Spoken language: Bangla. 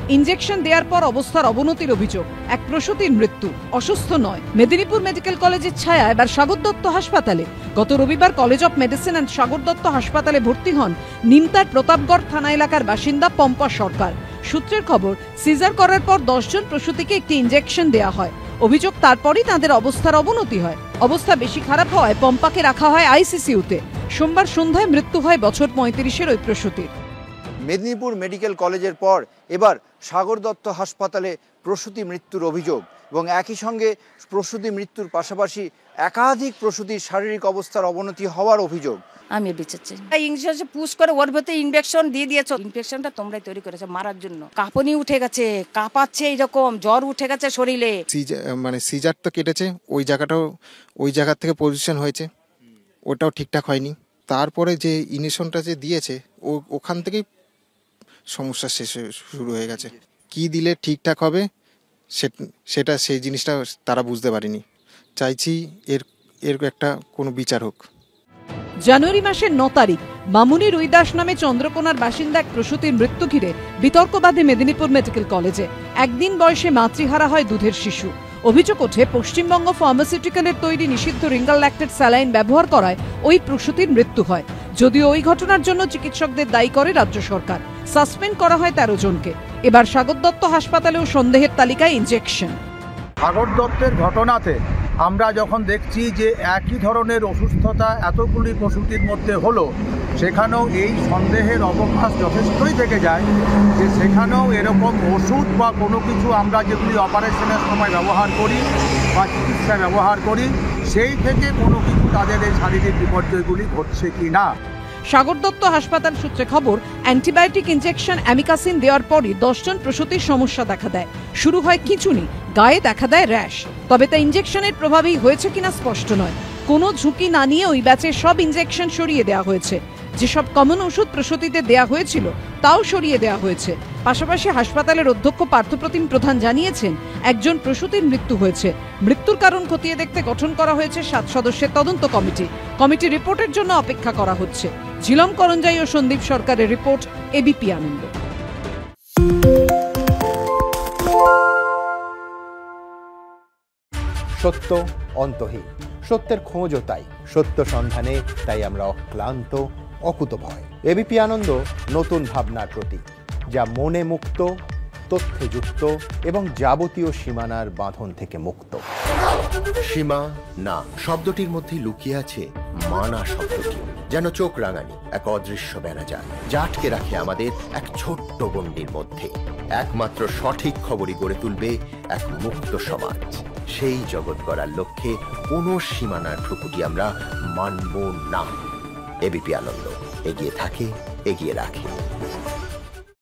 ইনজেকশন দেওয়ার পর অবস্থার অবনতির অভিযোগ, এক প্রসূতির মৃত্যু, অসুস্থ নয়। মেদিনীপুর মেডিকেল কলেজের ছায়া এবার সাগর দত্ত হাসপাতালে। গত রবিবার college of medicine and Sagar Dutta হাসপাতালে ভর্তি হন নিমতার প্রতাপগড় থানা এলাকার বাসিন্দা পম্পা সরকার। সূত্রের খবর, সিজার করার পর 10 জন প্রসূতিকে একটি ইনজেকশন দেওয়া হয়। অভিযোগ, তারপরই তাদের অবস্থার অবনতি হয়। অবস্থা বেশি খারাপ হওয়ায় পম্পাকে রাখা হয় আইসিসিউতে। সোমবার সন্ধ্যায় মৃত্যু হয় বছর 35-এর ওই প্রসূতির। মেদিনীপুর মেডিকেল কলেজের পর এবার সাগর দত্ত হাসপাতালে প্রসূতি মৃত্যুর অভিযোগ এবং একই সঙ্গে প্রসূতি মৃত্যুর পাশাপাশি একাধিক প্রসূতির শারীরিক অবস্থার অবনতি হওয়ার অভিযোগ। আমি বেঁচেছি ইঞ্জেকশন পুশ করে ওর ভেতরে ইনফেকশন দিয়ে দিয়েছো। ইনফেকশনটা তোমরাই তৈরি করেছো মারার জন্য। কাঁপুনি উঠে গেছে, কাঁপাচ্ছে, এইরকম জ্বর উঠে গেছে শরীরে। মানে সিজার তো কেটেছে, ওই জায়গা থেকে পজিশন হয়েছে, ওটাও ঠিকঠাক হয়নি। তারপরে যে ইনজেকশনটা যে দিয়েছে ওখান থেকেই সমস্যা শুরু হয়ে গেছে। কি দিলে ঠিকঠাক হবে সেই জিনিসটা তারা বুঝতে পারেনি। চাইছি এর একটা কোনো বিচার হোক। জানুয়ারি মাসের 9 তারিখ মামুনি রুইদাস নামে চন্দ্রকোনার বাসিন্দা এক প্রসূতির মৃত্যু ঘিরে বিতর্ক বাধে মেদিনীপুর মেডিকেল কলেজে। একদিন বয়সে মাতৃহারা হয় দুধের শিশু। অভিযোগ ওঠে, পশ্চিমবঙ্গ ফার্মাসিউটিক্যালের তৈরি নিষিদ্ধ রিঙ্গাল ল্যাক্টেট স্যালাইন ব্যবহার করায় ওই প্রসূতির মৃত্যু হয়। যদিও ওই ঘটনার জন্য চিকিৎসকদের দায়ী করে রাজ্য সরকার। সাসপেন্ড করা হয় 13 জনকে। এবার সাগর দত্ত হাসপাতালেও সন্দেহের তালিকায় ইনজেকশন। সাগর দত্তের ঘটনাতে আমরা যখন দেখছি যে একই ধরনের অসুস্থতা এতগুলি প্রসূতির মধ্যে হলো, সেখানেও এই সন্দেহের অবকাশ যথেষ্টই থেকে যায় যে সেখানেও এরকম ওষুধ বা কোনো কিছু আমরা যেগুলি অপারেশনের সময় ব্যবহার করি বা চিকিৎসায় ব্যবহার করি, সেই থেকে কোনো কিছু তাদের এই শারীরিক বিপর্যয়গুলি ঘটছে কি না। সাগর দত্ত হাসপাতাল সূত্রে খবর, অ্যান্টিবায়োটিক ইনজেকশন অ্যামিকাসিন দেওয়ার পরই 10 জন প্রসূতির সমস্যা দেখা দেয়। শুরু হয় খিঁচুনি, গায়ে দেখা দেয় র্যাশ। তবে তা ইনজেকশনের প্রভাবেই হয়েছে কিনা স্পষ্ট নয়। কোনো ঝুঁকি না নিয়ে ওই ব্যাচের সব ইনজেকশন সরিয়ে দেওয়া হয়েছে। যেসব কমন ওষুধ প্রসূতিদের দেওয়া হয়েছিল তাও সরিয়ে দেওয়া হয়েছে। পাশাপাশি হাসপাতালের অধ্যক্ষ পার্থপ্রতিম প্রধান জানিয়েছেন, একজন প্রসূতির মৃত্যু হয়েছে। মৃত্যুর কারণ খতিয়ে দেখতে গঠন করা হয়েছে 7 সদস্যের তদন্ত কমিটি। কমিটি রিপোর্টের জন্য অপেক্ষা করা হচ্ছে। ঝিলম করঞ্জাই ও সন্দীপ সরকারের রিপোর্ট, এবিপি আনন্দ। সত্য অন্তহীন, সত্যের খোঁজও তাই, সত্য সন্ধানে তাই আমরা অক্লান্ত, অকুতভয়। এবিপি আনন্দ নতুন ভাবনার প্রতীক, যা মনে মুক্ত, তথ্যে যুক্ত এবং যাবতীয় সীমানার বাঁধন থেকে মুক্ত। সীমা না শব্দটির মধ্যে লুকিয়ে আছে মানা শব্দটি, যেন চোখ রাঙানি এক অদৃশ্য ব্যানাজার, যা আটকে রাখে আমাদের এক ছোট্ট গণ্ডির মধ্যে। একমাত্র সঠিক খবরই গড়ে তুলবে এক মুক্ত সমাজ। সেই জগৎ গড়ার লক্ষ্যে কোনো সীমানার ঠুকুটি আমরা মানব না। এবিপি আনন্দ এগিয়ে থাকে, এগিয়ে রাখে।